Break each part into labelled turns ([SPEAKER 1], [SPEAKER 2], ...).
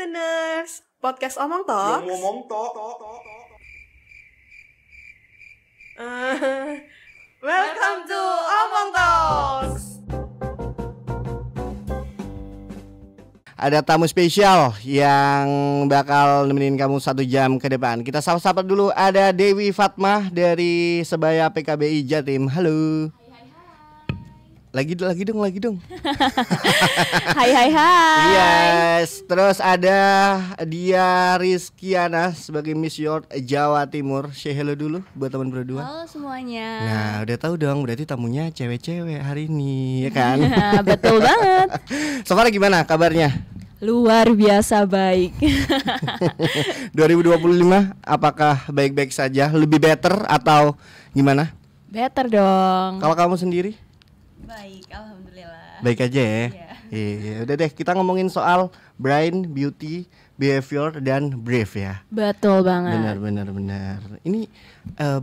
[SPEAKER 1] listeners, podcast Omong Talks.
[SPEAKER 2] Yang ngomong tok.
[SPEAKER 1] Welcome to Omong Talks.
[SPEAKER 3] Ada tamu spesial yang bakal nemenin kamu 1 jam ke depan. Kita sapa-sapa dulu, ada Dewi Fatmah dari Sebaya PKBI Jatim. Halo. Lagi dong.
[SPEAKER 4] Hai.
[SPEAKER 3] Yes. Terus ada Dia Rizkiana sebagai Miss York Jawa Timur. Say hello dulu buat teman berdua.
[SPEAKER 4] Halo semuanya.
[SPEAKER 3] Nah, udah tahu dong, berarti tamunya cewek-cewek hari ini, ya kan?
[SPEAKER 4] Betul banget.
[SPEAKER 3] So far gimana kabarnya?
[SPEAKER 4] Luar biasa baik.
[SPEAKER 3] 2025 apakah baik-baik saja? Lebih better atau gimana?
[SPEAKER 4] Better dong.
[SPEAKER 3] Kalau kamu sendiri?
[SPEAKER 4] Baik, alhamdulillah.
[SPEAKER 3] Baik aja ya. Iya, udah deh, kita ngomongin soal brain, beauty, behavior, dan brief ya.
[SPEAKER 4] Betul banget.
[SPEAKER 3] Benar. Ini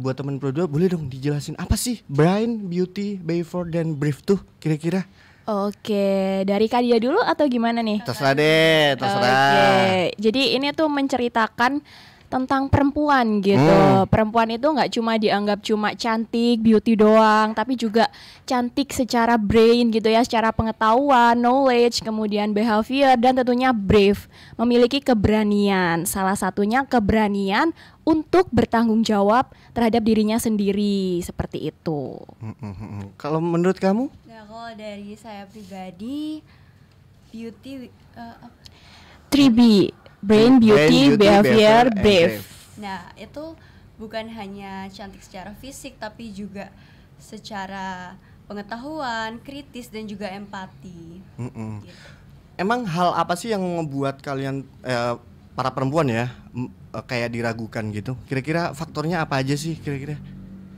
[SPEAKER 3] buat teman berdua boleh dong dijelasin apa sih brain, beauty, behavior, dan brief tuh kira-kira?
[SPEAKER 4] Oke, dari Kak Dia dulu atau gimana nih?
[SPEAKER 3] Terserah deh, terserah.
[SPEAKER 4] Oke, jadi ini tuh menceritakan tentang perempuan gitu. Perempuan itu nggak cuma dianggap cuma cantik, beauty doang, tapi juga cantik secara brain gitu ya, secara pengetahuan, knowledge, kemudian behavior, dan tentunya brave, memiliki keberanian. Salah satunya keberanian untuk bertanggung jawab terhadap dirinya sendiri, seperti itu.
[SPEAKER 3] Kalau menurut kamu?
[SPEAKER 5] Nah, kalau dari saya pribadi, beauty
[SPEAKER 4] 3B, brain, beauty, behavior,
[SPEAKER 3] and
[SPEAKER 4] brave.
[SPEAKER 5] nah itu bukan hanya cantik secara fisik, tapi juga secara pengetahuan, kritis, dan juga empati. Gitu.
[SPEAKER 3] Emang hal apa sih yang membuat kalian para perempuan ya kayak diragukan gitu? Kira-kira faktornya apa aja sih kira-kira?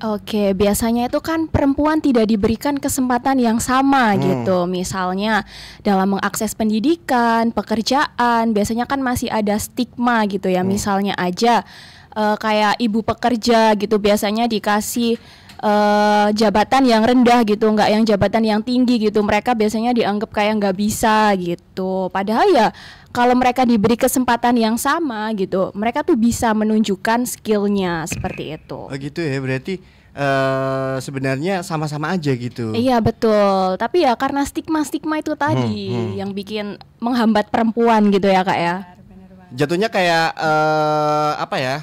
[SPEAKER 4] Oke, biasanya itu kan perempuan tidak diberikan kesempatan yang sama gitu. Misalnya dalam mengakses pendidikan, pekerjaan, biasanya kan masih ada stigma gitu ya. Misalnya aja kayak ibu pekerja gitu, biasanya dikasih jabatan yang rendah gitu, nggak yang jabatan yang tinggi gitu. Mereka biasanya dianggap kayak nggak bisa gitu. Padahal ya kalau mereka diberi kesempatan yang sama gitu, mereka tuh bisa menunjukkan skillnya seperti itu.
[SPEAKER 3] Oh gitu ya, berarti sebenarnya sama-sama aja gitu.
[SPEAKER 4] Iya betul, tapi ya karena stigma-stigma itu tadi yang bikin menghambat perempuan gitu ya Kak ya.
[SPEAKER 5] Benar banget.
[SPEAKER 3] Jatuhnya kayak apa ya?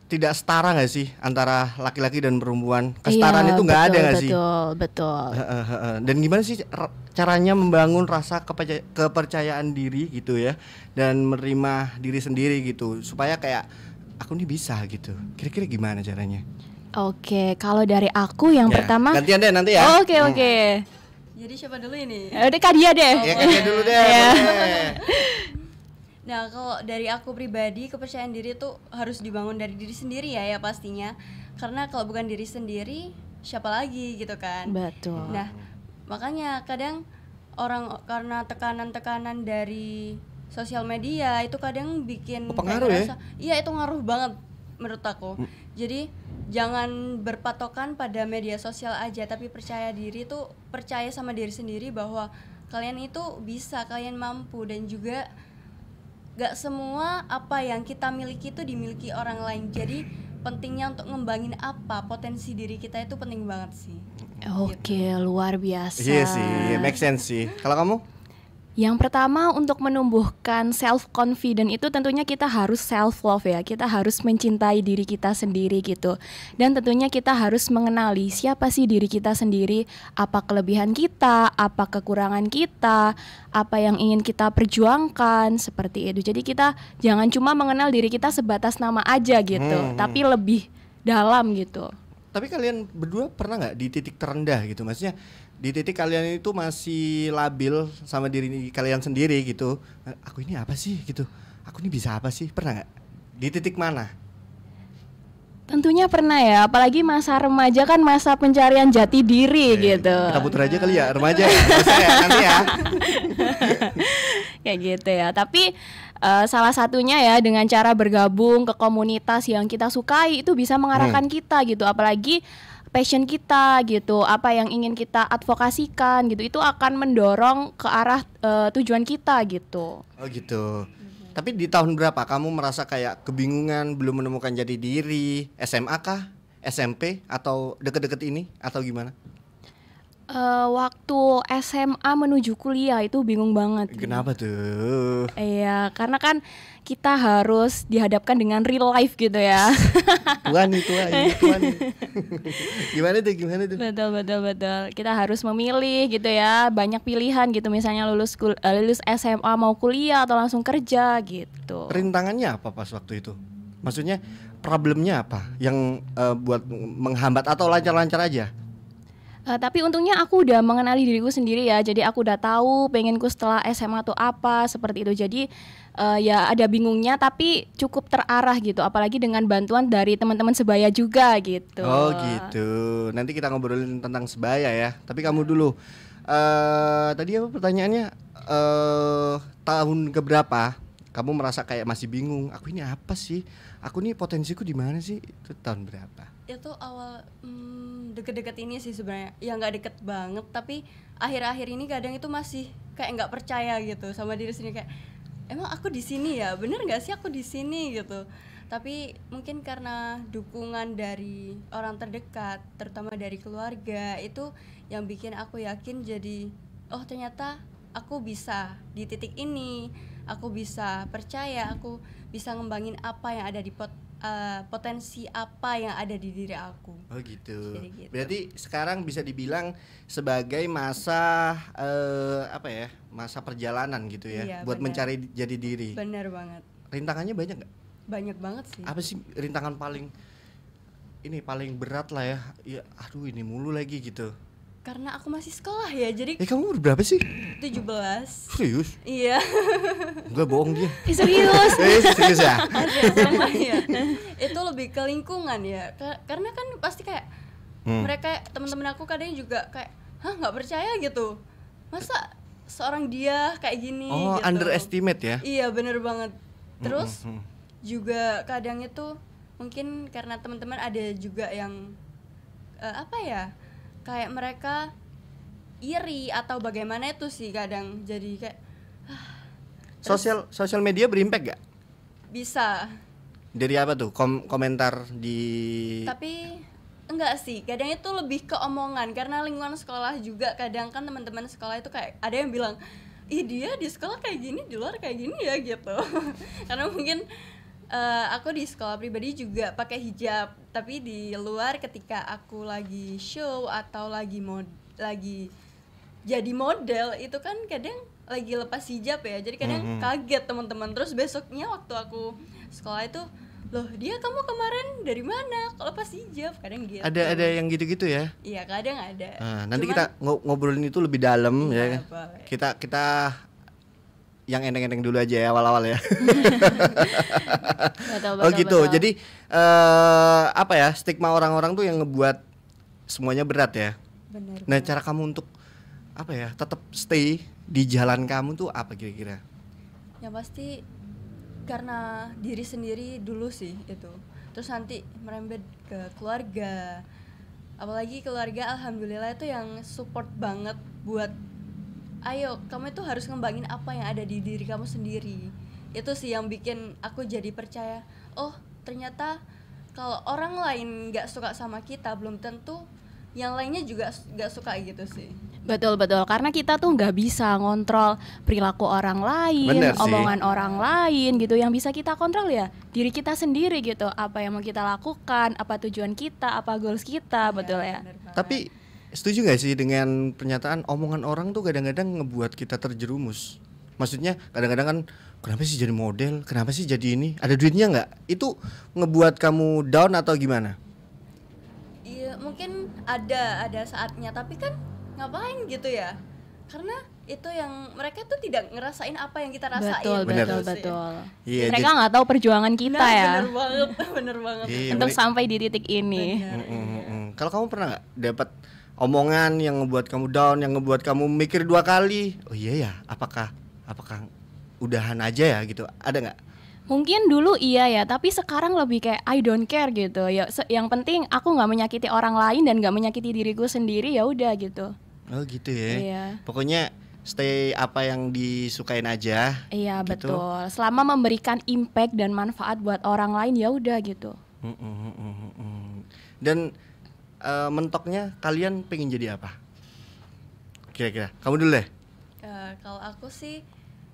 [SPEAKER 3] Tidak setara nggak sih antara laki-laki dan perempuan? Kesetaraan itu nggak ada nggak sih?
[SPEAKER 4] Betul.
[SPEAKER 3] Dan gimana sih caranya membangun rasa kepercayaan diri gitu ya, dan menerima diri sendiri gitu, supaya kayak aku nih bisa gitu. Kira-kira gimana caranya?
[SPEAKER 4] Oke, kalau dari aku yang
[SPEAKER 3] Ya,
[SPEAKER 4] pertama.
[SPEAKER 3] gantian deh nanti ya.
[SPEAKER 4] Oke.
[SPEAKER 5] Jadi siapa dulu ini?
[SPEAKER 4] Udah Kak Dia deh.
[SPEAKER 3] Ya gantian dulu deh. boleh.
[SPEAKER 5] Nah, kalau dari aku pribadi, kepercayaan diri itu harus dibangun dari diri sendiri ya pastinya. Karena kalau bukan diri sendiri, siapa lagi gitu kan?
[SPEAKER 4] Betul.
[SPEAKER 5] Nah, makanya kadang orang karena tekanan-tekanan dari sosial media itu kadang bikin
[SPEAKER 3] pengaruh
[SPEAKER 5] kayak
[SPEAKER 3] ya?
[SPEAKER 5] ngerasa, iya itu ngaruh banget menurut aku. Jadi jangan berpatokan pada media sosial aja, tapi percaya sama diri sendiri bahwa kalian itu bisa, kalian mampu, dan juga gak semua apa yang kita miliki itu dimiliki orang lain. Jadi pentingnya untuk ngembangin potensi diri kita itu penting banget sih.
[SPEAKER 4] Oke, luar biasa.
[SPEAKER 3] Iya sih, make sense sih. Kalau kamu?
[SPEAKER 4] Yang pertama, untuk menumbuhkan self confident itu tentunya kita harus self love ya. Kita harus mencintai diri kita sendiri gitu. Dan tentunya kita harus mengenali siapa sih diri kita sendiri, apa kelebihan kita, apa kekurangan kita, apa yang ingin kita perjuangkan, seperti itu. Jadi kita jangan cuma mengenal diri kita sebatas nama aja gitu, tapi lebih dalam gitu.
[SPEAKER 3] Tapi kalian berdua pernah nggak di titik terendah gitu? Maksudnya di titik kalian itu masih labil sama diri kalian sendiri gitu. Aku ini apa sih gitu? Aku ini bisa apa sih? Pernah nggak? Di titik mana?
[SPEAKER 4] Tentunya pernah ya, apalagi masa remaja kan masa pencarian jati diri gitu.
[SPEAKER 3] Kita putar aja kali ya, remaja. Saya nanti ya.
[SPEAKER 4] Kayak gitu ya. Tapi salah satunya ya dengan cara bergabung ke komunitas yang kita sukai itu bisa mengarahkan kita gitu. Apalagi passion kita gitu, apa yang ingin kita advokasikan gitu, itu akan mendorong ke arah tujuan kita gitu.
[SPEAKER 3] Oh gitu. Tapi di tahun berapa kamu merasa kayak kebingungan, belum menemukan jati diri? SMA kah? SMP atau deket-deket ini atau gimana?
[SPEAKER 4] Waktu SMA menuju kuliah itu bingung banget.
[SPEAKER 3] Kenapa tuh?
[SPEAKER 4] Iya, karena kan kita harus dihadapkan dengan real life gitu ya.
[SPEAKER 3] Tuan nih. Gimana tuh?
[SPEAKER 4] Betul. Kita harus memilih gitu ya, banyak pilihan gitu. Misalnya lulus SMA mau kuliah atau langsung kerja gitu.
[SPEAKER 3] Rintangannya apa pas waktu itu? Maksudnya problemnya apa yang buat menghambat atau lancar-lancar aja?
[SPEAKER 4] Tapi untungnya aku udah mengenali diriku sendiri ya. Jadi aku udah tahu pengenku setelah SMA tuh apa, seperti itu. Jadi ya ada bingungnya tapi cukup terarah gitu. Apalagi dengan bantuan dari teman-teman sebaya juga gitu.
[SPEAKER 3] Oh gitu. Nanti kita ngobrolin tentang sebaya ya. Tapi kamu dulu. Tadi apa pertanyaannya? Tahun keberapa kamu merasa kayak masih bingung? Aku ini apa sih? Aku nih potensiku di mana sih? Itu tahun berapa?
[SPEAKER 5] Itu awal deket-deket ini sih sebenarnya, ya nggak deket banget, tapi akhir-akhir ini kadang itu masih kayak nggak percaya gitu sama diri sendiri, kayak emang aku di sini ya, bener nggak sih aku di sini gitu. Tapi mungkin karena dukungan dari orang terdekat, terutama dari keluarga, itu yang bikin aku yakin. Jadi oh ternyata aku bisa di titik ini, aku bisa percaya, aku bisa ngembangin apa yang ada di potensi apa yang ada di diri aku.
[SPEAKER 3] Oh gitu.
[SPEAKER 5] Gitu.
[SPEAKER 3] Berarti sekarang bisa dibilang sebagai masa masa perjalanan gitu ya,
[SPEAKER 5] Iya,
[SPEAKER 3] buat
[SPEAKER 5] bener.
[SPEAKER 3] mencari jati diri.
[SPEAKER 5] Bener banget.
[SPEAKER 3] Rintangannya banyak nggak?
[SPEAKER 5] Banyak banget sih.
[SPEAKER 3] Apa sih rintangan paling berat lah ya? Ya, aduh ini mulu lagi gitu.
[SPEAKER 5] Karena aku masih sekolah ya, jadi
[SPEAKER 3] Kamu umur berapa sih?
[SPEAKER 5] 17.
[SPEAKER 3] Serius?
[SPEAKER 5] Iya.
[SPEAKER 3] Enggak bohong dia.
[SPEAKER 4] Serius.
[SPEAKER 3] Serius ya?
[SPEAKER 5] Sama ya. Itu lebih ke lingkungan ya. Karena kan pasti kayak mereka, teman-teman aku kadang juga kayak, hah nggak percaya gitu. Masa seorang dia kayak gini?
[SPEAKER 3] Oh,
[SPEAKER 5] gitu.
[SPEAKER 3] underestimate ya?
[SPEAKER 5] Iya bener banget. Terus juga kadang itu mungkin karena teman-teman ada juga yang kayak mereka iri atau bagaimana itu sih kadang, jadi kayak
[SPEAKER 3] Sosial media berimpact gak?
[SPEAKER 5] bisa.
[SPEAKER 3] Dari apa tuh? Komentar di
[SPEAKER 5] Tapi enggak sih, kadang itu lebih ke omongan, karena lingkungan sekolah juga kadang kan teman-teman sekolah itu kayak ada yang bilang, ih dia di sekolah kayak gini, di luar kayak gini ya gitu. Karena mungkin aku di sekolah pribadi juga pakai hijab, tapi di luar ketika aku lagi show atau lagi jadi model itu kan kadang lagi lepas hijab ya, jadi kadang kaget teman-teman. Terus besoknya waktu aku sekolah itu, loh dia kamu kemarin dari mana kok lepas hijab, kadang gitu.
[SPEAKER 3] ada yang gitu-gitu ya?
[SPEAKER 5] Iya kadang ada.
[SPEAKER 3] Nanti
[SPEAKER 5] Cuman,
[SPEAKER 3] kita ngobrolin itu lebih dalam
[SPEAKER 5] iya,
[SPEAKER 3] ya.
[SPEAKER 5] boleh.
[SPEAKER 3] Kita yang enteng-enteng dulu aja ya awal-awal ya.
[SPEAKER 4] Betul,
[SPEAKER 3] Oh gitu.
[SPEAKER 4] betul.
[SPEAKER 3] Jadi stigma orang-orang tuh yang ngebuat semuanya berat ya.
[SPEAKER 5] Bener.
[SPEAKER 3] Nah, cara kamu untuk tetap stay di jalan kamu tuh apa kira-kira?
[SPEAKER 5] Yang pasti karena diri sendiri dulu sih itu. Terus nanti merembet ke keluarga. Apalagi keluarga alhamdulillah itu yang support banget buat ayo kamu itu harus ngembangin apa yang ada di diri kamu sendiri. Itu sih yang bikin aku jadi percaya, oh ternyata kalau orang lain gak suka sama kita, belum tentu yang lainnya juga gak suka gitu sih.
[SPEAKER 4] Betul, karena kita tuh nggak bisa ngontrol perilaku orang lain,
[SPEAKER 3] Bener sih.
[SPEAKER 4] omongan orang lain gitu. Yang bisa kita kontrol ya diri kita sendiri gitu. Apa yang mau kita lakukan, apa tujuan kita, apa goals kita, betul ya.
[SPEAKER 5] Bener banget.
[SPEAKER 3] Tapi setuju gak sih dengan pernyataan omongan orang tuh kadang-kadang ngebuat kita terjerumus? Maksudnya kadang-kadang kan, kenapa sih jadi model? Kenapa sih jadi ini? Ada duitnya nggak? Itu ngebuat kamu down atau gimana?
[SPEAKER 5] Iya mungkin ada saatnya, tapi kan ngapain gitu ya? Karena itu yang mereka tuh tidak ngerasain apa yang kita rasain.
[SPEAKER 3] Bener.
[SPEAKER 4] Betul.
[SPEAKER 3] Iya,
[SPEAKER 4] Mereka nggak tahu perjuangan kita
[SPEAKER 5] Nah,
[SPEAKER 4] ya
[SPEAKER 5] bener banget.
[SPEAKER 3] Iya,
[SPEAKER 4] untuk
[SPEAKER 3] mereka-
[SPEAKER 4] sampai di titik ini.
[SPEAKER 3] Kalau kamu pernah nggak dapat omongan yang ngebuat kamu down, yang ngebuat kamu mikir 2 kali? Oh iya ya, apakah udahan aja ya gitu? Ada nggak?
[SPEAKER 4] Mungkin dulu iya ya, tapi sekarang lebih kayak I don't care gitu. Ya, yang penting aku nggak menyakiti orang lain dan nggak menyakiti diriku sendiri, ya udah gitu.
[SPEAKER 3] Oh gitu ya.
[SPEAKER 4] Iya.
[SPEAKER 3] Pokoknya stay apa yang disukain aja.
[SPEAKER 4] Iya
[SPEAKER 3] gitu.
[SPEAKER 4] betul. Selama memberikan impact dan manfaat buat orang lain, ya udah gitu.
[SPEAKER 3] Dan mentoknya kalian pengen jadi apa? Kira-kira. Kamu dulu deh.
[SPEAKER 5] Kalau aku sih,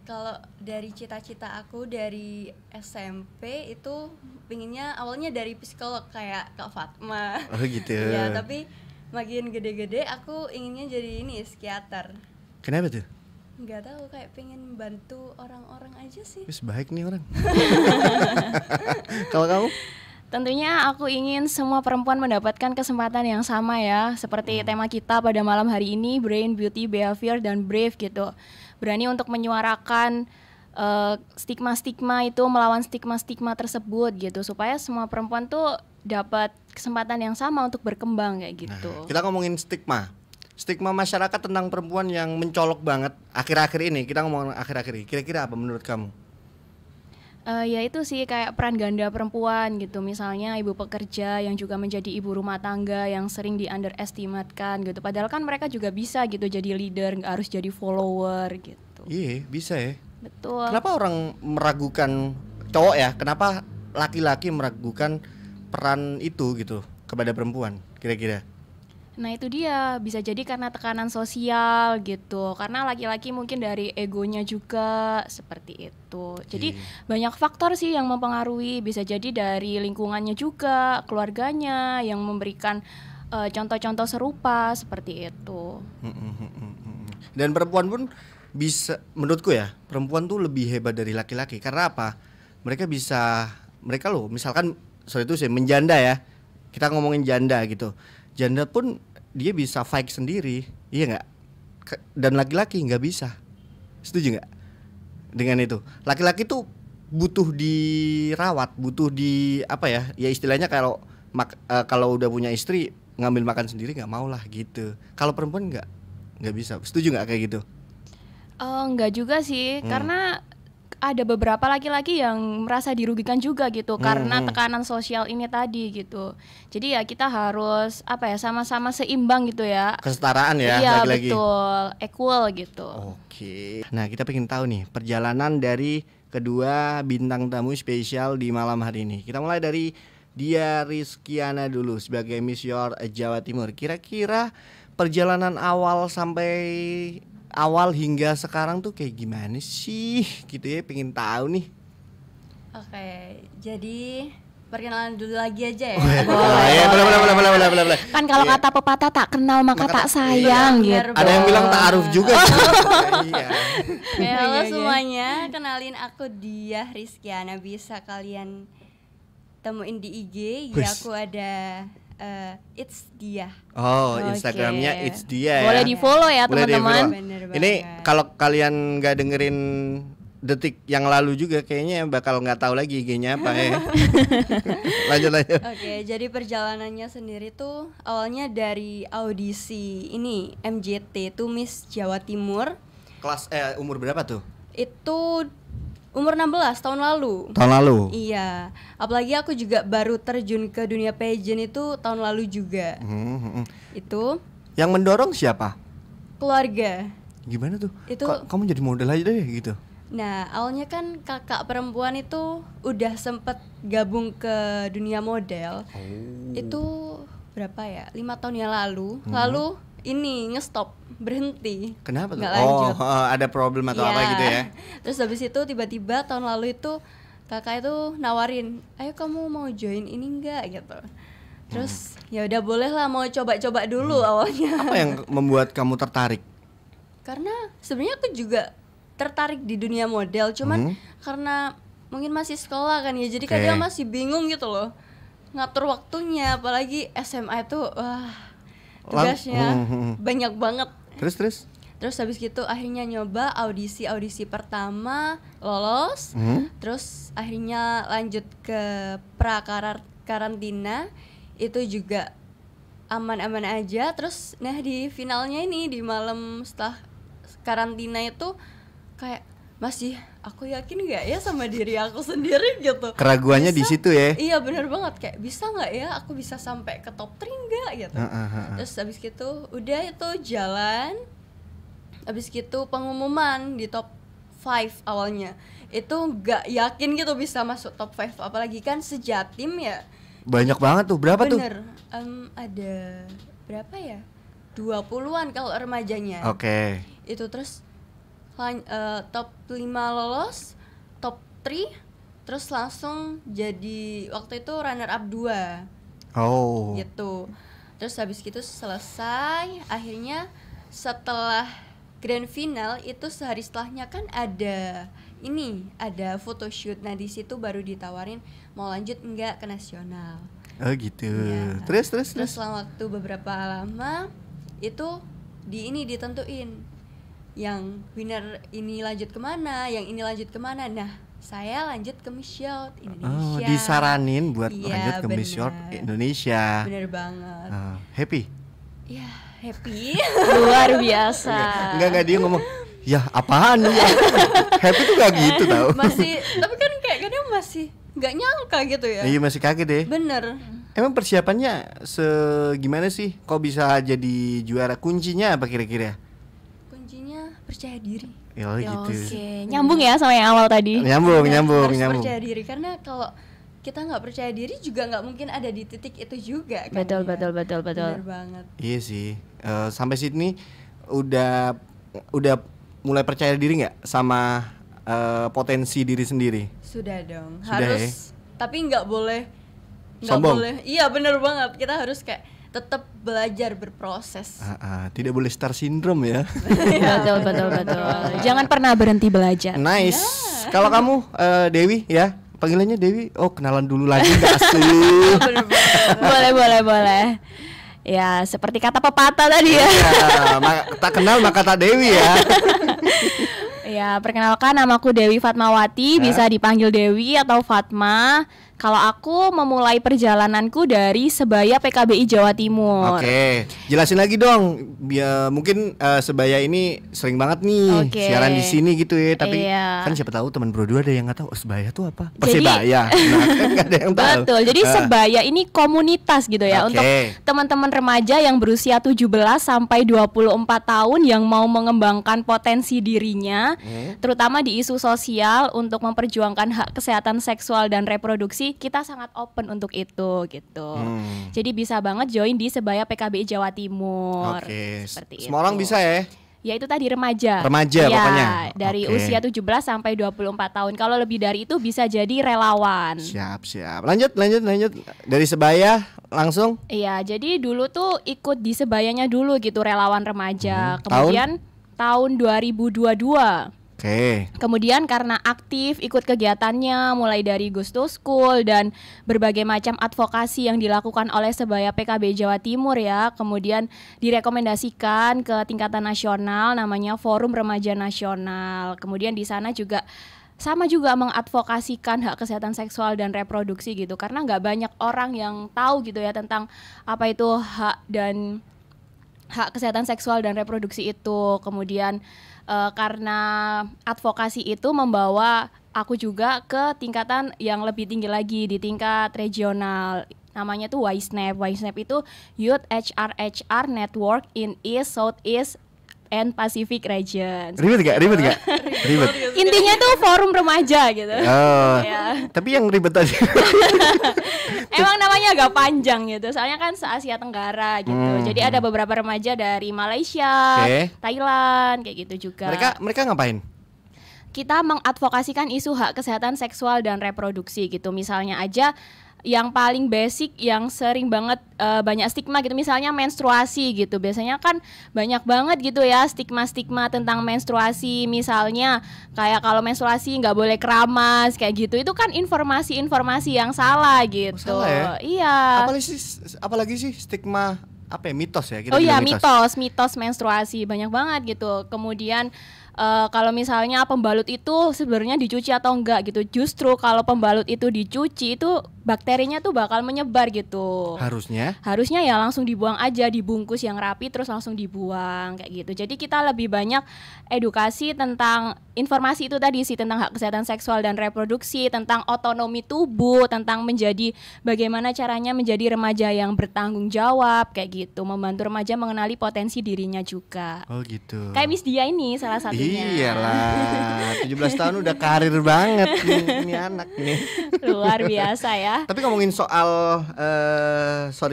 [SPEAKER 5] kalau dari cita-cita aku dari SMP itu pinginnya awalnya dari psikolog kayak Kak Fatma.
[SPEAKER 3] Oh gitu.
[SPEAKER 5] Ya, tapi makin gede-gede aku inginnya jadi ini psikiater.
[SPEAKER 3] Kenapa tuh?
[SPEAKER 5] Nggak tahu, kayak pengen bantu orang-orang aja sih.
[SPEAKER 3] Wis baik nih orang. Kalau kamu?
[SPEAKER 4] Tentunya aku ingin semua perempuan mendapatkan kesempatan yang sama ya. Seperti tema kita pada malam hari ini, Brain, Beauty, Behavior, dan Brave gitu. Berani untuk menyuarakan stigma-stigma itu, melawan stigma-stigma tersebut gitu. Supaya semua perempuan tuh dapat kesempatan yang sama untuk berkembang kayak gitu.
[SPEAKER 3] Nah, kita ngomongin stigma. Stigma masyarakat tentang perempuan yang mencolok banget akhir-akhir ini. Kita ngomongin akhir-akhir ini. Kira-kira apa menurut kamu?
[SPEAKER 4] Ya itu sih kayak peran ganda perempuan gitu. Misalnya ibu pekerja yang juga menjadi ibu rumah tangga yang sering di underestimate-kan gitu. Padahal kan mereka juga bisa gitu jadi leader, nggak harus jadi follower gitu.
[SPEAKER 3] Iya, bisa ya.
[SPEAKER 4] Betul.
[SPEAKER 3] Kenapa orang meragukan cowok ya? Kenapa laki-laki meragukan peran itu gitu kepada perempuan? Kira-kira.
[SPEAKER 4] Nah itu dia, bisa jadi karena tekanan sosial gitu. Karena laki-laki mungkin dari egonya juga seperti itu. Jadi banyak faktor sih yang mempengaruhi. Bisa jadi dari lingkungannya juga, keluarganya yang memberikan contoh-contoh serupa seperti itu.
[SPEAKER 3] Dan perempuan pun bisa, menurutku ya, perempuan tuh lebih hebat dari laki-laki. Karena apa? Mereka loh, misalkan soal itu sih menjanda ya. Kita ngomongin janda gitu. Janda pun dia bisa fight sendiri, iya nggak? Dan laki-laki nggak bisa. Setuju nggak dengan itu? Laki-laki tuh butuh dirawat, butuh di apa ya? Ya istilahnya kalau udah punya istri ngambil makan sendiri nggak mau lah gitu. Kalau perempuan nggak bisa. Setuju nggak kayak gitu?
[SPEAKER 4] Nggak juga sih, karena ada beberapa laki-laki yang merasa dirugikan juga gitu karena tekanan sosial ini tadi gitu. Jadi ya kita harus sama-sama seimbang gitu ya.
[SPEAKER 3] Kesetaraan ya,
[SPEAKER 4] iya,
[SPEAKER 3] laki-laki.
[SPEAKER 4] Betul, equal gitu.
[SPEAKER 3] Oke. Nah, kita pengen tahu nih perjalanan dari kedua bintang tamu spesial di malam hari ini. Kita mulai dari Dia Rizkiana dulu sebagai Miss Your Jawa Timur. Kira-kira perjalanan awal hingga sekarang tuh kayak gimana sih gitu ya, pengen tahu nih.
[SPEAKER 5] Oke, jadi perkenalan dulu lagi aja ya.
[SPEAKER 3] Boleh.
[SPEAKER 4] Kan kalau kata pepatah tak kenal maka tak sayang gitu.
[SPEAKER 3] Ada yang bilang ta'aruf juga. Iya.
[SPEAKER 5] Halo semuanya, kenalin aku Dia Rizkiana. Bisa kalian temuin di IG, ya aku ada It's Dia.
[SPEAKER 3] Oh, Instagramnya It's Dia ya.
[SPEAKER 4] Boleh di follow ya
[SPEAKER 3] Boleh
[SPEAKER 4] teman-teman.
[SPEAKER 3] Ini kalau kalian nggak dengerin detik yang lalu juga kayaknya bakal nggak tahu lagi IG-nya apa ya. Lanjut.
[SPEAKER 5] Oke, jadi perjalanannya sendiri tuh awalnya dari audisi ini MJT tuh Miss Jawa Timur.
[SPEAKER 3] Kelas umur berapa tuh?
[SPEAKER 5] Itu umur 16 tahun lalu.
[SPEAKER 3] Tahun lalu.
[SPEAKER 5] Iya, apalagi aku juga baru terjun ke dunia pageant itu tahun lalu juga. Itu
[SPEAKER 3] yang mendorong siapa?
[SPEAKER 5] Keluarga.
[SPEAKER 3] Gimana tuh?
[SPEAKER 5] Itu
[SPEAKER 3] kamu jadi model aja deh gitu.
[SPEAKER 5] Nah, awalnya kan kakak perempuan itu udah sempet gabung ke dunia model. Itu berapa ya? 5 tahun yang lalu. Lalu ini ngestop, berhenti.
[SPEAKER 3] Kenapa tuh?
[SPEAKER 5] Nggak lanjut.
[SPEAKER 3] Ada problem atau apa gitu ya?
[SPEAKER 5] Terus habis itu tiba-tiba tahun lalu itu kakak itu nawarin, ayo kamu mau join ini enggak gitu. Terus ya udah boleh lah, mau coba-coba dulu awalnya.
[SPEAKER 3] Apa yang membuat kamu tertarik?
[SPEAKER 5] Karena sebenarnya aku juga tertarik di dunia model, cuman karena mungkin masih sekolah kan ya, jadi kadang masih bingung gitu loh ngatur waktunya, apalagi SMA itu tugasnya banyak banget. Terus habis gitu akhirnya nyoba audisi pertama, lolos. Terus akhirnya lanjut ke karantina, itu juga aman-aman aja. Terus nah di finalnya ini, di malam setelah karantina itu kayak masih aku yakin nggak ya sama diri aku sendiri gitu.
[SPEAKER 3] Keraguannya di situ ya.
[SPEAKER 5] Iya bener banget, kayak bisa nggak ya aku bisa sampai ke top 3 nggak gitu. Terus habis gitu udah itu jalan, habis gitu pengumuman di top 5 awalnya itu nggak yakin gitu bisa masuk top 5, apalagi kan sejatim ya.
[SPEAKER 3] Banyak banget tuh, berapa tuh?
[SPEAKER 5] Bener, ada berapa ya? 20-an kalau remajanya.
[SPEAKER 3] Oke.
[SPEAKER 5] Itu terus top 5 lolos, top 3, terus langsung jadi waktu itu runner up 2
[SPEAKER 3] Oh.
[SPEAKER 5] gitu. Terus habis gitu selesai, akhirnya setelah grand final itu sehari setelahnya kan ada photoshoot. Nah di situ baru ditawarin mau lanjut enggak ke nasional.
[SPEAKER 3] Oh gitu.
[SPEAKER 5] Ya.
[SPEAKER 3] Terus
[SPEAKER 5] Setelah waktu beberapa lama itu ditentuin yang winner ini lanjut kemana, yang ini lanjut kemana. Nah saya lanjut ke Miss Shot Indonesia.
[SPEAKER 3] Oh, disaranin buat
[SPEAKER 5] Iya,
[SPEAKER 3] lanjut ke Miss Shot Indonesia.
[SPEAKER 5] Bener banget.
[SPEAKER 3] Happy?
[SPEAKER 5] Ya happy.
[SPEAKER 4] Luar biasa.
[SPEAKER 3] Enggak dia ngomong, ya apaan ya? Happy tuh gak gitu tau.
[SPEAKER 5] Masih, tapi kan kayak kadang masih nggak nyangka gitu ya.
[SPEAKER 3] Iya masih kaget deh.
[SPEAKER 5] Bener.
[SPEAKER 3] Emang persiapannya segimana sih? Kok bisa jadi juara? Kuncinya apa kira-kira?
[SPEAKER 5] Kuncinya percaya diri.
[SPEAKER 3] Ya gitu.
[SPEAKER 4] Oke, nyambung ya sama yang awal tadi.
[SPEAKER 3] Nyambung.
[SPEAKER 5] Harus percaya diri, karena kalau kita nggak percaya diri juga nggak mungkin ada di titik itu juga kan.
[SPEAKER 4] Betul,
[SPEAKER 5] ya?
[SPEAKER 4] betul.
[SPEAKER 5] Bener banget.
[SPEAKER 3] Iya sih. Sampai sini udah mulai percaya diri nggak sama potensi diri sendiri?
[SPEAKER 5] Sudah dong.
[SPEAKER 3] Sudah
[SPEAKER 5] Harus. Tapi nggak boleh.
[SPEAKER 3] Sombong.
[SPEAKER 5] Iya bener banget. Kita harus kayak tetap belajar berproses.
[SPEAKER 3] Tidak boleh star syndrome ya.
[SPEAKER 4] Betul. Jangan pernah berhenti belajar.
[SPEAKER 3] Nice. Kalau kamu Dewi ya, panggilannya Dewi. Oh kenalan dulu lagi nggak asli.
[SPEAKER 4] Boleh. Ya seperti kata pepatah tadi ya.
[SPEAKER 3] Tak kenal maka tak Dewi ya.
[SPEAKER 4] Ya perkenalkan, namaku Dewi Fatmawati, bisa dipanggil Dewi atau Fatma. Kalau aku memulai perjalananku dari Sebaya PKBI Jawa Timur.
[SPEAKER 3] Oke, jelasin lagi dong. Mungkin Sebaya ini sering banget nih siaran di sini gitu ya. Tapi kan siapa tahu teman bro dua ada yang nggak tahu Sebaya tuh apa. Persebaya. Nah, kan nggak ada yang tahu.
[SPEAKER 4] Betul. Jadi Sebaya ini komunitas gitu ya, untuk teman-teman remaja yang berusia 17 sampai 24 tahun yang mau mengembangkan potensi dirinya, terutama di isu sosial untuk memperjuangkan hak kesehatan seksual dan reproduksi. Kita sangat open untuk itu gitu. Jadi bisa banget join di Sebaya PKBI Jawa Timur. Seperti
[SPEAKER 3] semua orang bisa ya?
[SPEAKER 4] Ya itu tadi remaja
[SPEAKER 3] ya, pokoknya
[SPEAKER 4] dari usia 17 sampai 24 tahun. Kalau lebih dari itu bisa jadi relawan.
[SPEAKER 3] Siap. Lanjut dari Sebaya langsung.
[SPEAKER 4] Iya, jadi dulu tuh ikut di Sebayanya dulu gitu, relawan remaja. Kemudian tahun 2022 kemudian karena aktif ikut kegiatannya mulai dari Gusto School dan berbagai macam advokasi yang dilakukan oleh Sebaya PKB Jawa Timur ya, kemudian direkomendasikan ke tingkatan nasional namanya Forum Remaja Nasional. Kemudian di sana juga sama juga mengadvokasikan hak kesehatan seksual dan reproduksi gitu, karena nggak banyak orang yang tahu gitu ya tentang apa itu hak kesehatan seksual dan reproduksi itu. Kemudian karena advokasi itu membawa aku juga ke tingkatan yang lebih tinggi lagi, di tingkat regional. Namanya tuh YSNAP. YSNAP itu Youth HR Network in East, Southeast and Pacific Region.
[SPEAKER 3] Ribet gak? Ribet.
[SPEAKER 4] Intinya tuh forum remaja gitu.
[SPEAKER 3] Tapi yang ribet tadi.
[SPEAKER 4] Emang namanya agak panjang gitu. Soalnya kan se-Asia Tenggara gitu. Jadi ada beberapa remaja dari Malaysia, Thailand, kayak gitu juga.
[SPEAKER 3] Mereka ngapain?
[SPEAKER 4] Kita mengadvokasikan isu hak kesehatan seksual dan reproduksi gitu. Misalnya aja yang paling basic yang sering banget banyak stigma gitu, misalnya menstruasi gitu. Biasanya kan banyak banget gitu ya stigma-stigma tentang menstruasi. Misalnya kayak kalau menstruasi nggak boleh keramas kayak gitu, itu kan informasi-informasi yang salah gitu.
[SPEAKER 3] Salah ya?
[SPEAKER 4] Iya.
[SPEAKER 3] Apalagi sih stigma apa ya, mitos ya?
[SPEAKER 4] Mitos menstruasi banyak banget gitu. Kemudian kalau misalnya pembalut itu sebenarnya dicuci atau enggak gitu. Justru kalau pembalut itu dicuci itu bakterinya tuh bakal menyebar gitu. Harusnya ya langsung dibuang aja, dibungkus yang rapi terus langsung dibuang kayak gitu. Jadi kita lebih banyak edukasi tentang informasi itu tadi sih tentang hak kesehatan seksual dan reproduksi, tentang otonomi tubuh, tentang menjadi bagaimana caranya menjadi remaja yang bertanggung jawab kayak gitu, membantu remaja mengenali potensi dirinya juga.
[SPEAKER 3] Oh gitu.
[SPEAKER 4] Kayak Miss Dia ini salah satunya.
[SPEAKER 3] Iyalah, 17 tahun udah karir banget ini anak nih.
[SPEAKER 4] Luar biasa ya.
[SPEAKER 3] Tapi ngomongin soal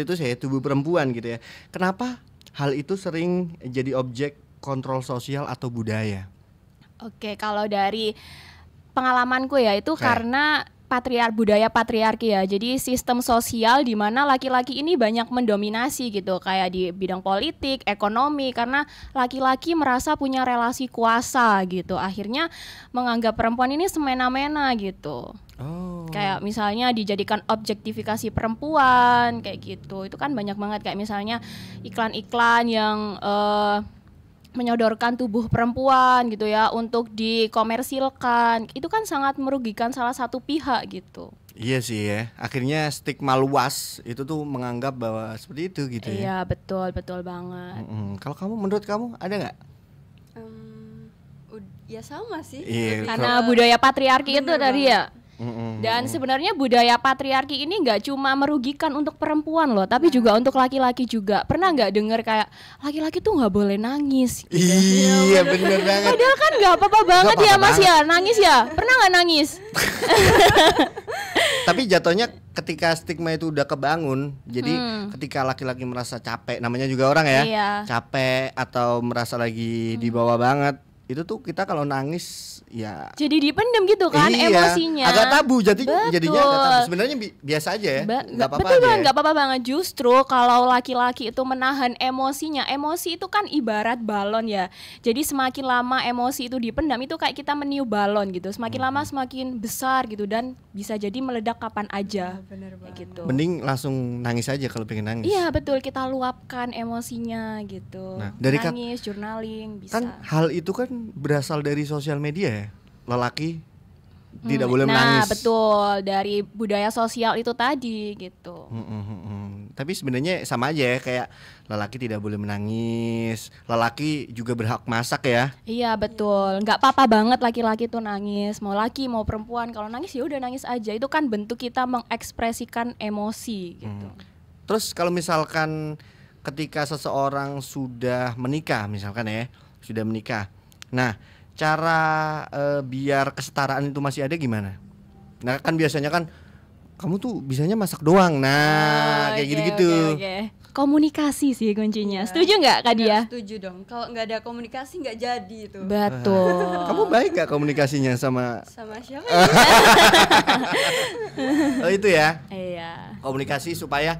[SPEAKER 3] itu sih tubuh perempuan gitu ya. Kenapa hal itu sering jadi objek kontrol sosial atau budaya?
[SPEAKER 4] Oke, kalau dari pengalamanku ya itu
[SPEAKER 3] Kayak?
[SPEAKER 4] karena budaya patriarki ya. Jadi sistem sosial di mana laki-laki ini banyak mendominasi gitu, kayak di bidang politik, ekonomi, karena laki-laki merasa punya relasi kuasa gitu. Akhirnya menganggap perempuan ini semena-mena gitu.
[SPEAKER 3] Oh.
[SPEAKER 4] Kayak misalnya dijadikan objektifikasi perempuan kayak gitu. Itu kan banyak banget, kayak misalnya iklan-iklan yang menyodorkan tubuh perempuan gitu ya untuk dikomersilkan. Itu kan sangat merugikan salah satu pihak gitu.
[SPEAKER 3] Iya sih ya. Akhirnya stigma luas itu tuh menganggap bahwa seperti itu gitu ya.
[SPEAKER 4] Iya, betul banget.
[SPEAKER 3] Kalau kamu, menurut kamu ada nggak?
[SPEAKER 5] Ya sama sih.
[SPEAKER 3] Iya,
[SPEAKER 4] Karena budaya patriarki itu
[SPEAKER 5] Bener
[SPEAKER 4] tadi
[SPEAKER 5] banget.
[SPEAKER 4] ya. Dan sebenarnya budaya patriarki ini nggak cuma merugikan untuk perempuan loh, tapi juga untuk laki-laki juga. Pernah nggak dengar kayak laki-laki tuh nggak boleh nangis? Gitu.
[SPEAKER 3] Iya bener banget.
[SPEAKER 4] Padahal kan nggak apa-apa banget
[SPEAKER 3] Nggak
[SPEAKER 4] ya
[SPEAKER 3] apa-apa
[SPEAKER 4] Mas ya, nangis ya. Pernah nggak nangis?
[SPEAKER 3] Tapi jatuhnya ketika stigma itu udah kebangun, jadi ketika laki-laki merasa capek, namanya juga orang ya,
[SPEAKER 4] Iya.
[SPEAKER 3] capek atau merasa lagi di bawah banget, itu tuh kita kalau nangis ya
[SPEAKER 4] Jadi dipendem gitu kan
[SPEAKER 3] iya,
[SPEAKER 4] emosinya.
[SPEAKER 3] agak tabu jadinya agak tabu.
[SPEAKER 4] Betul.
[SPEAKER 3] Sebenarnya biasa aja ya, nggak apa-apa
[SPEAKER 4] Betul
[SPEAKER 3] aja
[SPEAKER 4] banget,
[SPEAKER 3] ya.
[SPEAKER 4] nggak apa-apa banget. Justru kalau laki-laki itu menahan emosinya, emosi itu kan ibarat balon ya. Jadi semakin lama emosi itu dipendam, itu kayak kita meniup balon gitu. Semakin lama semakin besar gitu, dan bisa jadi meledak kapan aja.
[SPEAKER 5] Bener
[SPEAKER 4] Kayak
[SPEAKER 5] banget.
[SPEAKER 4] gitu.
[SPEAKER 3] Mending langsung nangis aja kalau pengen nangis.
[SPEAKER 4] Iya betul, kita luapkan emosinya gitu.
[SPEAKER 3] Nah, dari
[SPEAKER 4] nangis, journaling bisa.
[SPEAKER 3] Kan hal itu kan berasal dari sosial media ya. Lelaki tidak boleh menangis.
[SPEAKER 4] Nah betul, dari budaya sosial itu tadi gitu.
[SPEAKER 3] Tapi sebenarnya sama aja ya, kayak lelaki tidak boleh menangis, lelaki juga berhak masak ya.
[SPEAKER 4] Iya betul, nggak apa-apa banget laki-laki tuh nangis, mau laki mau perempuan, kalau nangis ya udah nangis aja. Itu kan bentuk kita mengekspresikan emosi gitu.
[SPEAKER 3] Terus kalau misalkan ketika seseorang sudah menikah, misalkan ya, sudah menikah. Nah, cara biar kesetaraan itu masih ada gimana? Nah, kan biasanya kan kamu tuh bisanya masak doang. Nah, kayak
[SPEAKER 4] Oke,
[SPEAKER 3] gitu-gitu.
[SPEAKER 4] oke. Komunikasi sih kuncinya.
[SPEAKER 5] Iya.
[SPEAKER 4] Setuju nggak Kak Dia?
[SPEAKER 5] Setuju dong. Kalau nggak ada komunikasi nggak jadi itu.
[SPEAKER 4] Betul.
[SPEAKER 3] Kamu baik gak komunikasinya sama
[SPEAKER 5] Sama siapa?
[SPEAKER 3] oh, itu ya?
[SPEAKER 4] Iya.
[SPEAKER 3] Komunikasi supaya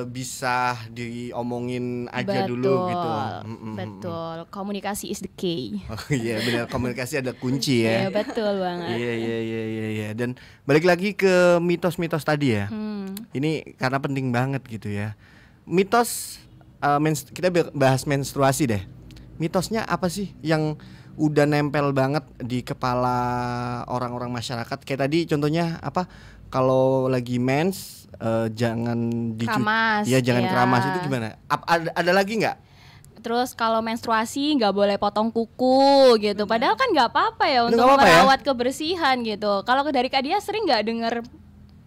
[SPEAKER 3] bisa diomongin aja dulu gitu.
[SPEAKER 4] Betul. Komunikasi is the key.
[SPEAKER 3] Oh iya benar, komunikasi ada kunci ya.
[SPEAKER 4] Iya betul banget.
[SPEAKER 3] Iya. Dan balik lagi ke mitos-mitos tadi ya. Ini karena penting banget gitu ya. Mitos kita bahas menstruasi deh. Mitosnya apa sih yang udah nempel banget di kepala orang-orang masyarakat? Kayak tadi contohnya apa? Kalau lagi mens jangan
[SPEAKER 4] Keramas,
[SPEAKER 3] ya jangan
[SPEAKER 4] ya.
[SPEAKER 3] keramas, itu gimana? Ada lagi nggak?
[SPEAKER 4] Terus kalau menstruasi nggak boleh potong kuku gitu. Padahal kan nggak apa-apa ya untuk
[SPEAKER 3] nggak apa-apa ya?
[SPEAKER 4] merawat kebersihan gitu. Kalau dari Kak Dia sering nggak dengar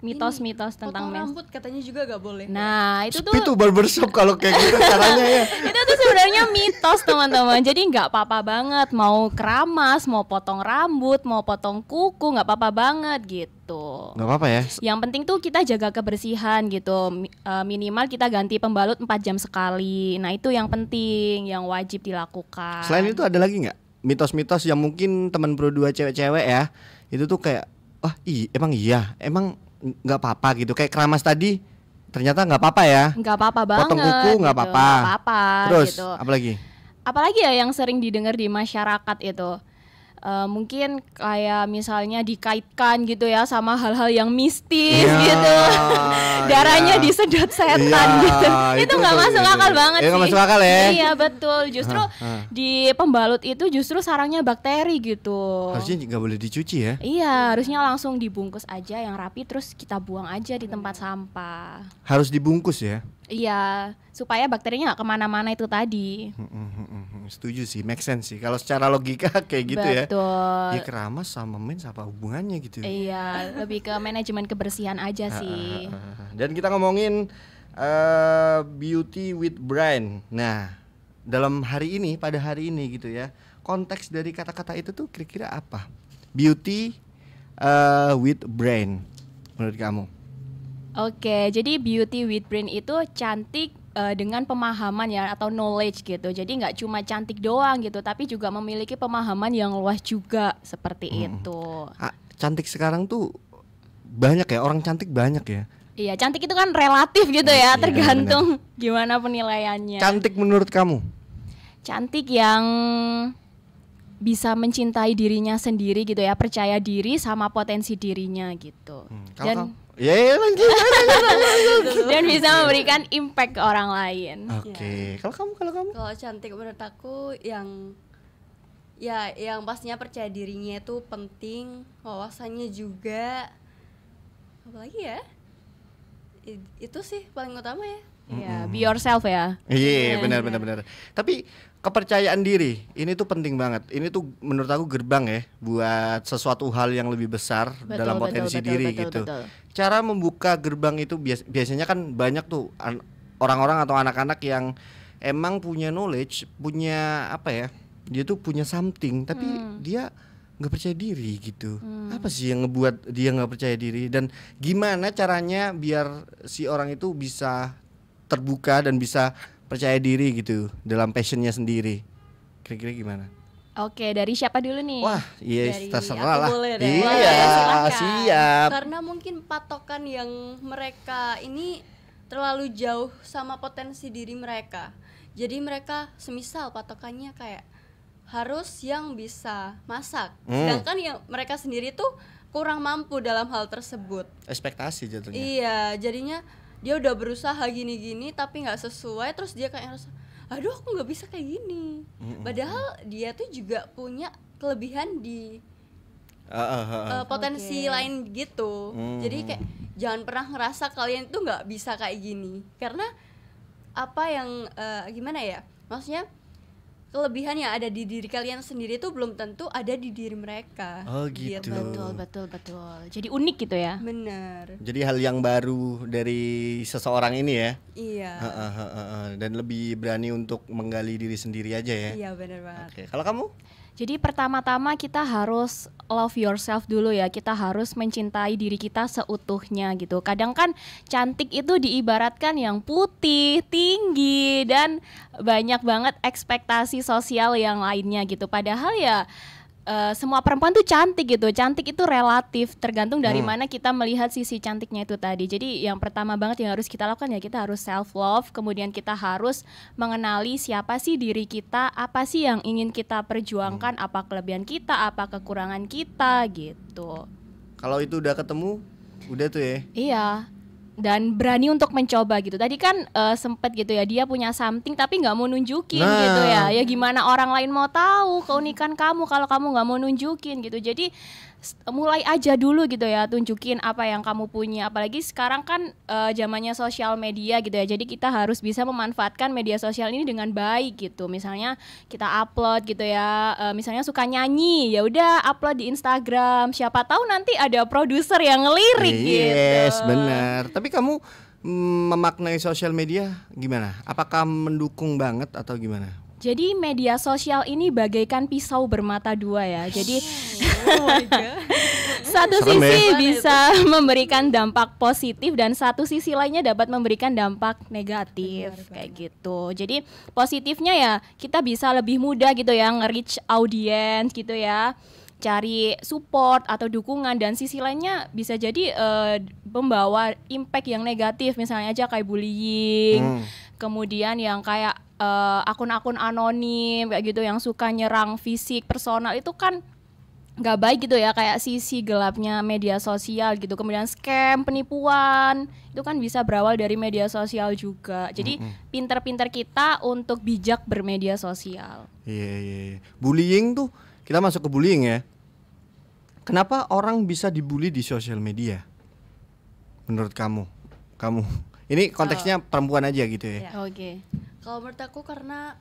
[SPEAKER 4] mitos-mitos tentang
[SPEAKER 5] Potong rambut katanya juga nggak boleh.
[SPEAKER 4] Nah itu tuh
[SPEAKER 3] Sepi tuh barbershop kalau kayak gitu caranya ya.
[SPEAKER 4] itu tuh sebenarnya mitos teman-teman. Jadi nggak apa-apa banget mau keramas, mau potong rambut, mau potong kuku, nggak apa-apa banget gitu.
[SPEAKER 3] Nggak apa-apa ya.
[SPEAKER 4] Yang penting tuh kita jaga kebersihan gitu. Minimal kita ganti pembalut 4 jam sekali. Nah itu yang penting, yang wajib dilakukan.
[SPEAKER 3] Selain itu ada lagi nggak mitos-mitos yang mungkin teman Pro 2 cewek-cewek ya, itu tuh kayak emang nggak apa-apa gitu, kayak keramas tadi ternyata nggak apa-apa ya.
[SPEAKER 4] Nggak apa-apa banget.
[SPEAKER 3] Potong kuku nggak
[SPEAKER 4] gitu.
[SPEAKER 3] apa-apa.
[SPEAKER 4] Nggak apa-apa.
[SPEAKER 3] Terus
[SPEAKER 4] gitu.
[SPEAKER 3] apalagi
[SPEAKER 4] ya yang sering didengar di masyarakat itu. Mungkin kayak misalnya dikaitkan gitu ya sama hal-hal yang mistis
[SPEAKER 3] Iya,
[SPEAKER 4] gitu. Darahnya
[SPEAKER 3] iya.
[SPEAKER 4] disedot setan
[SPEAKER 3] Iya,
[SPEAKER 4] gitu. Itu nggak
[SPEAKER 3] tuh,
[SPEAKER 4] masuk
[SPEAKER 3] itu.
[SPEAKER 4] akal banget
[SPEAKER 3] Iya,
[SPEAKER 4] sih.
[SPEAKER 3] nggak masuk akal ya.
[SPEAKER 4] Iya betul. Justru di pembalut itu justru sarangnya bakteri gitu.
[SPEAKER 3] harusnya nggak boleh dicuci ya.
[SPEAKER 4] Iya, harusnya langsung dibungkus aja yang rapi, terus kita buang aja di tempat sampah.
[SPEAKER 3] Harus dibungkus ya.
[SPEAKER 4] Iya, supaya bakterinya nggak kemana-mana itu tadi.
[SPEAKER 3] Setuju sih, make sense sih. Kalau secara logika kayak gitu ya.
[SPEAKER 4] Betul.
[SPEAKER 3] Ya keramas sama mens apa hubungannya gitu.
[SPEAKER 4] Iya, lebih ke manajemen kebersihan aja sih.
[SPEAKER 3] Dan kita ngomongin beauty with brain. Nah, dalam hari ini, pada hari ini gitu ya, konteks dari kata-kata itu tuh kira-kira apa? Beauty with brain menurut kamu?
[SPEAKER 4] Oke, jadi beauty with brain itu cantik dengan pemahaman ya atau knowledge gitu. Jadi nggak cuma cantik doang gitu, tapi juga memiliki pemahaman yang luas juga seperti itu.
[SPEAKER 3] Cantik sekarang tuh banyak ya, orang cantik banyak ya.
[SPEAKER 4] Iya, cantik itu kan relatif gitu ya,
[SPEAKER 3] Iya,
[SPEAKER 4] tergantung gimana penilaiannya.
[SPEAKER 3] Cantik menurut kamu?
[SPEAKER 4] Cantik yang bisa mencintai dirinya sendiri gitu ya, percaya diri sama potensi dirinya gitu. Dan
[SPEAKER 3] lanjut.
[SPEAKER 4] dan bisa memberikan impact ke orang lain.
[SPEAKER 3] Oke. Kalau kamu?
[SPEAKER 5] Kalau cantik menurut aku yang yang pastinya percaya dirinya itu penting, wawasannya juga. Apalagi ya? Itu sih paling utama ya.
[SPEAKER 4] Ya, be yourself ya.
[SPEAKER 3] Iya, benar. Tapi kepercayaan diri ini tuh penting banget. Ini tuh menurut aku gerbang ya buat sesuatu hal yang lebih besar dalam potensi diri gitu. Cara membuka gerbang itu biasanya kan banyak tuh orang-orang atau anak-anak yang emang punya knowledge, punya apa ya? Dia tuh punya something tapi dia nggak percaya diri gitu. Apa sih yang ngebuat dia nggak percaya diri dan gimana caranya biar si orang itu bisa terbuka dan bisa percaya diri gitu dalam passionnya sendiri. Kira-kira gimana?
[SPEAKER 4] Oke, dari siapa dulu nih?
[SPEAKER 3] Wah, iya
[SPEAKER 5] Dari
[SPEAKER 3] terserah lah.
[SPEAKER 5] aku boleh deh.
[SPEAKER 3] Iya,
[SPEAKER 4] Silakan.
[SPEAKER 3] siap.
[SPEAKER 5] Karena mungkin patokan yang mereka ini terlalu jauh sama potensi diri mereka. Jadi mereka semisal patokannya kayak harus yang bisa masak. Sedangkan yang mereka sendiri tuh kurang mampu dalam hal tersebut.
[SPEAKER 3] Ekspektasi jatuhnya.
[SPEAKER 5] Iya, jadinya dia udah berusaha gini-gini tapi nggak sesuai, terus dia kayak ngerasa, aduh aku nggak bisa kayak gini. Padahal dia tuh juga punya kelebihan di potensi lain gitu. Jadi kayak jangan pernah ngerasa kalian tuh nggak bisa kayak gini, karena apa yang gimana ya, maksudnya kelebihan yang ada di diri kalian sendiri tuh belum tentu ada di diri mereka.
[SPEAKER 3] Oh gitu.
[SPEAKER 4] Betul. Jadi unik gitu ya.
[SPEAKER 5] Bener.
[SPEAKER 3] Jadi hal yang baru dari seseorang ini ya.
[SPEAKER 5] Iya.
[SPEAKER 3] Dan lebih berani untuk menggali diri sendiri aja ya.
[SPEAKER 5] Iya bener banget.
[SPEAKER 3] Oke, kalau kamu?
[SPEAKER 4] Jadi pertama-tama kita harus love yourself dulu ya. Kita harus mencintai diri kita seutuhnya gitu. Kadang kan cantik itu diibaratkan yang putih, tinggi, dan banyak banget ekspektasi sosial yang lainnya gitu. Padahal ya semua perempuan tuh cantik gitu. Cantik itu relatif, tergantung dari mana kita melihat sisi cantiknya itu tadi. Jadi yang pertama banget yang harus kita lakukan ya kita harus self love. Kemudian kita harus mengenali siapa sih diri kita, apa sih yang ingin kita perjuangkan, apa kelebihan kita, apa kekurangan kita gitu.
[SPEAKER 3] Kalau itu udah ketemu, udah tuh ya.
[SPEAKER 4] Iya. Dan berani untuk mencoba gitu. Tadi kan sempet gitu ya, dia punya something tapi nggak mau nunjukin gitu ya. Ya gimana orang lain mau tahu keunikan kamu kalau kamu nggak mau nunjukin gitu. Jadi mulai aja dulu gitu ya, tunjukin apa yang kamu punya. Apalagi sekarang kan zamannya sosial media gitu ya. Jadi kita harus bisa memanfaatkan media sosial ini dengan baik gitu. Misalnya kita upload gitu ya, misalnya suka nyanyi, ya udah upload di Instagram. Siapa tahu nanti ada produser yang ngelirik gitu.
[SPEAKER 3] Yes, benar. Tapi kamu memaknai sosial media gimana? Apakah mendukung banget atau gimana?
[SPEAKER 4] Jadi media sosial ini bagaikan pisau bermata dua ya. Jadi satu
[SPEAKER 3] Serem
[SPEAKER 4] sisi
[SPEAKER 3] ya?
[SPEAKER 4] bisa memberikan dampak positif dan satu sisi lainnya dapat memberikan dampak negatif kayak gitu. Jadi positifnya ya kita bisa lebih mudah gitu ya nge-reach audience gitu ya, cari support atau dukungan, dan sisi lainnya bisa jadi membawa impact yang negatif, misalnya aja kayak bullying, kemudian yang kayak akun-akun anonim kayak gitu yang suka nyerang fisik personal, itu kan nggak baik gitu ya, kayak sisi gelapnya media sosial gitu. Kemudian scam, penipuan itu kan bisa berawal dari media sosial juga. Jadi pinter-pinter kita untuk bijak bermedia sosial.
[SPEAKER 3] Iya. Bullying tuh, kita masuk ke bullying ya. Kenapa orang bisa dibully di sosial media? Menurut kamu Ini konteksnya perempuan aja gitu ya.
[SPEAKER 5] Ya.
[SPEAKER 4] Oke.
[SPEAKER 5] Kalau menurut aku karena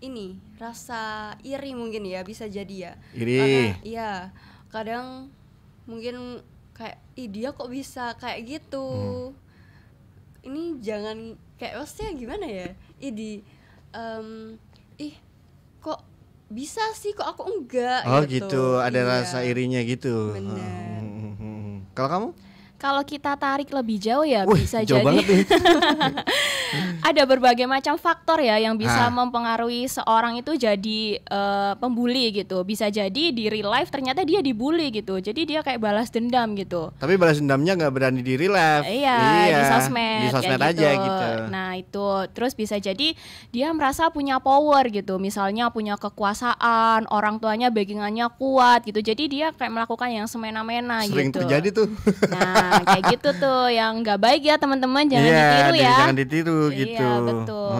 [SPEAKER 5] ini rasa iri mungkin ya, bisa jadi ya.
[SPEAKER 3] Iri.
[SPEAKER 5] Karena iya, kadang mungkin kayak ih dia kok bisa kayak gitu. Ini jangan kayak maksudnya gimana ya? Ih kok bisa sih, kok aku enggak
[SPEAKER 3] Oh gitu, ada
[SPEAKER 5] Iya.
[SPEAKER 3] rasa irinya gitu.
[SPEAKER 5] Bener.
[SPEAKER 3] Kalau kamu?
[SPEAKER 4] Kalau kita tarik lebih jauh ya
[SPEAKER 3] Wih,
[SPEAKER 4] bisa
[SPEAKER 3] jauh
[SPEAKER 4] jadi
[SPEAKER 3] banget nih.
[SPEAKER 4] ada berbagai macam faktor ya yang bisa
[SPEAKER 3] Ah.
[SPEAKER 4] mempengaruhi seorang itu jadi pembuli gitu. Bisa jadi di real life ternyata dia dibully gitu. Jadi dia kayak balas dendam gitu.
[SPEAKER 3] Tapi balas dendamnya nggak berani di real life.
[SPEAKER 4] Iya, di sosmed,
[SPEAKER 3] Di sosmed
[SPEAKER 4] kayak
[SPEAKER 3] aja gitu.
[SPEAKER 4] Nah itu, terus bisa jadi dia merasa punya power gitu. Misalnya punya kekuasaan, orang tuanya backingannya kuat gitu. Jadi dia kayak melakukan yang semena-mena
[SPEAKER 3] Sering
[SPEAKER 4] gitu.
[SPEAKER 3] terjadi tuh.
[SPEAKER 4] Nah kayak gitu tuh yang nggak baik ya teman-teman, jangan
[SPEAKER 3] Iya,
[SPEAKER 4] ditiru
[SPEAKER 3] jadi
[SPEAKER 4] ya.
[SPEAKER 3] jangan ditiru
[SPEAKER 4] Iya,
[SPEAKER 3] gitu.
[SPEAKER 4] betul.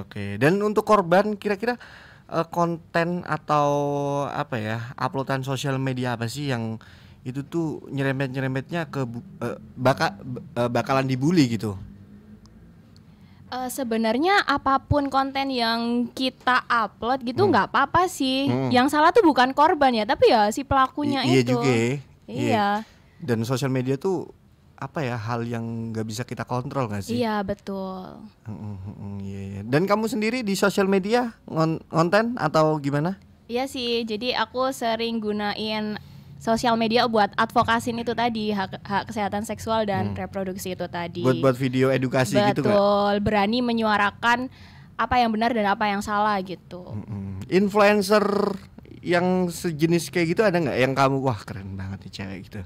[SPEAKER 3] Oke. Dan untuk korban kira-kira konten atau apa ya, uploadan sosial media apa sih yang itu tuh nyerempetnya ke bakalan dibully gitu?
[SPEAKER 4] Sebenarnya apapun konten yang kita upload gitu nggak apa-apa sih. Yang salah tuh bukan korban ya, tapi ya si pelakunya
[SPEAKER 3] Iya
[SPEAKER 4] itu.
[SPEAKER 3] juga ya.
[SPEAKER 4] Iya.
[SPEAKER 3] Dan sosial media tuh apa ya, hal yang nggak bisa kita kontrol nggak sih?
[SPEAKER 4] Iya betul.
[SPEAKER 3] Iya. Dan kamu sendiri di sosial media konten atau gimana?
[SPEAKER 4] Iya sih. Jadi aku sering gunain sosial media buat advokasin itu tadi, hak kesehatan seksual dan reproduksi itu tadi.
[SPEAKER 3] Buat video edukasi gitu nggak?
[SPEAKER 4] Betul. Berani menyuarakan apa yang benar dan apa yang salah gitu.
[SPEAKER 3] Influencer yang sejenis kayak gitu ada nggak yang kamu wah keren banget nih cewek gitu?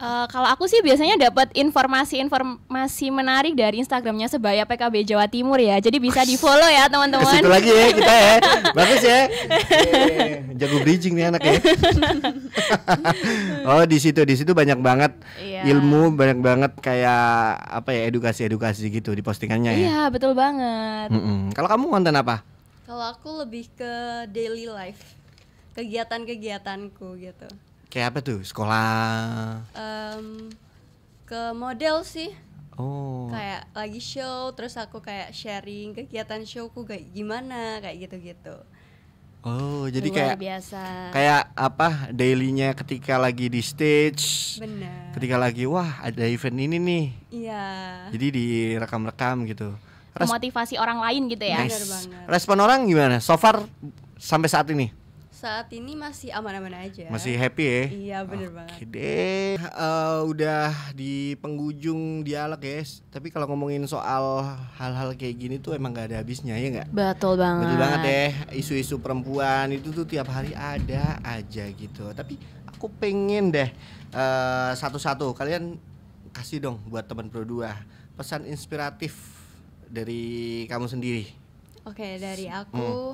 [SPEAKER 4] Kalau aku sih biasanya dapat informasi menarik dari Instagramnya Sebaya PKB Jawa Timur ya. Jadi bisa di follow ya
[SPEAKER 3] Ke
[SPEAKER 4] teman-teman.
[SPEAKER 3] situ lagi ya kita ya. Bagus ya. Jago bridging nih anak ya. Oh di situ banyak banget
[SPEAKER 4] Iya.
[SPEAKER 3] ilmu, banyak banget kayak apa ya, edukasi gitu di postingannya ya.
[SPEAKER 4] Iya betul banget.
[SPEAKER 3] Kalau kamu konten apa?
[SPEAKER 5] Kalau aku lebih ke daily life, kegiatan-kegiatanku gitu.
[SPEAKER 3] Kayak apa tuh? Sekolah.
[SPEAKER 5] Ke model sih,
[SPEAKER 3] Oh.
[SPEAKER 5] kayak lagi show, terus aku kayak sharing kegiatan showku kayak gimana, kayak gitu-gitu.
[SPEAKER 3] Oh, jadi
[SPEAKER 4] Luar
[SPEAKER 3] kayak
[SPEAKER 4] biasa.
[SPEAKER 3] kayak apa dailynya ketika lagi di stage,
[SPEAKER 5] Benar.
[SPEAKER 3] ketika lagi wah ada event ini nih,
[SPEAKER 5] Iya.
[SPEAKER 3] jadi direkam-rekam gitu.
[SPEAKER 4] Memotivasi orang lain gitu ya.
[SPEAKER 5] Bener banget.
[SPEAKER 3] Respon orang gimana? So far sampai saat ini
[SPEAKER 5] Saat ini masih aman-aman aja.
[SPEAKER 3] masih happy ya?
[SPEAKER 5] Iya, bener banget.
[SPEAKER 3] Oke deh, udah di penghujung dialog guys. Tapi kalau ngomongin soal hal-hal kayak gini tuh emang gak ada habisnya ya nggak?
[SPEAKER 4] Betul banget.
[SPEAKER 3] Betul banget deh, isu-isu perempuan itu tuh tiap hari ada aja gitu. Tapi aku pengen deh satu-satu kalian kasih dong buat teman Pro 2 pesan inspiratif dari kamu sendiri.
[SPEAKER 5] Oke, dari aku,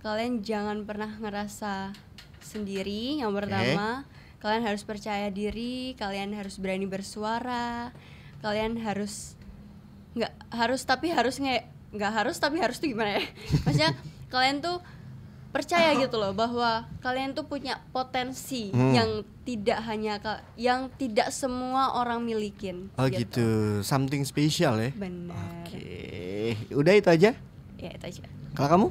[SPEAKER 5] kalian jangan pernah ngerasa sendiri. Yang pertama, kalian harus percaya diri, kalian harus berani bersuara, kalian harus nggak harus tapi harus tuh gimana ya? Maksudnya kalian tuh percaya gitu loh bahwa kalian tuh punya potensi yang tidak semua orang milikin.
[SPEAKER 3] Oh gitu, something special ya.
[SPEAKER 5] Benar.
[SPEAKER 3] Oke, udah itu aja.
[SPEAKER 5] Ya itu aja.
[SPEAKER 3] Kalau kamu?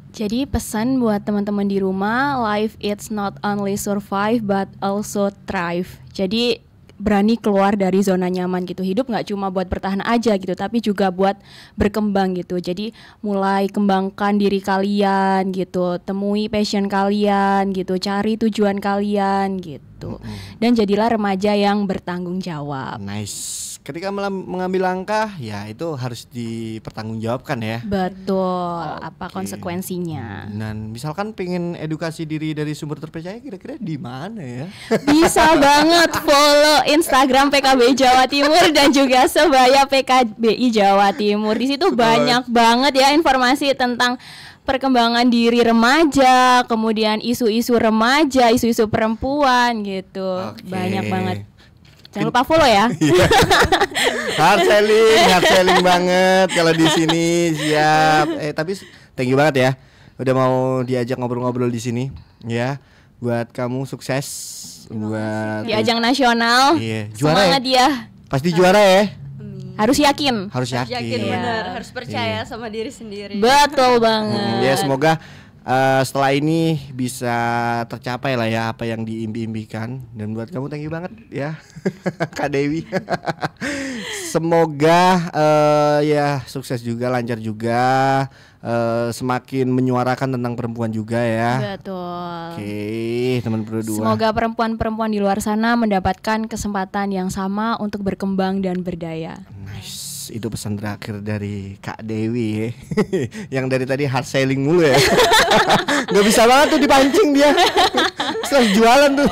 [SPEAKER 4] Jadi pesan buat teman-teman di rumah, life it's not only survive but also thrive. Jadi berani keluar dari zona nyaman gitu. Hidup nggak cuma buat bertahan aja gitu, tapi juga buat berkembang gitu. Jadi mulai kembangkan diri kalian gitu, temui passion kalian gitu, cari tujuan kalian gitu. Dan jadilah remaja yang bertanggung jawab.
[SPEAKER 3] Nice. Ketika mengambil langkah, ya itu harus dipertanggungjawabkan ya.
[SPEAKER 4] Betul, apa konsekuensinya?
[SPEAKER 3] Dan misalkan pengen edukasi diri dari sumber terpercaya, kira-kira di mana ya?
[SPEAKER 4] Bisa banget follow Instagram PKB Jawa Timur dan juga Sebaya PKBI Jawa Timur. Di situ banyak banget ya informasi tentang perkembangan diri remaja, kemudian isu-isu remaja, isu-isu perempuan gitu.
[SPEAKER 3] Oke.
[SPEAKER 4] Banyak banget. Jangan lupa follow ya.
[SPEAKER 3] Hard selling banget kalau di sini, siap. Tapi thank you banget ya, udah mau diajak ngobrol-ngobrol di sini ya. Buat kamu sukses buat
[SPEAKER 4] Di ajang nasional.
[SPEAKER 3] Iya, juara
[SPEAKER 4] Semangat
[SPEAKER 3] ya? Pasti juara ya.
[SPEAKER 5] Amin.
[SPEAKER 4] Harus yakin.
[SPEAKER 3] Harus
[SPEAKER 5] Harus yakin
[SPEAKER 3] yakin.
[SPEAKER 5] benar, harus percaya
[SPEAKER 3] Iya.
[SPEAKER 5] sama diri sendiri.
[SPEAKER 4] Betul banget.
[SPEAKER 3] Ya semoga setelah ini bisa tercapai lah ya apa yang diimpi-impikan. Dan buat kamu thank you banget ya Kak Dewi. Semoga ya sukses juga, lancar juga, semakin menyuarakan tentang perempuan juga ya.
[SPEAKER 4] Betul.
[SPEAKER 3] Oke, teman berdua.
[SPEAKER 4] Semoga perempuan-perempuan di luar sana mendapatkan kesempatan yang sama untuk berkembang dan berdaya.
[SPEAKER 3] Nice. Itu pesan terakhir dari Kak Dewi ya. Yang dari tadi hard selling mulu ya. Gak bisa banget tuh dipancing dia. Setelah jualan tuh.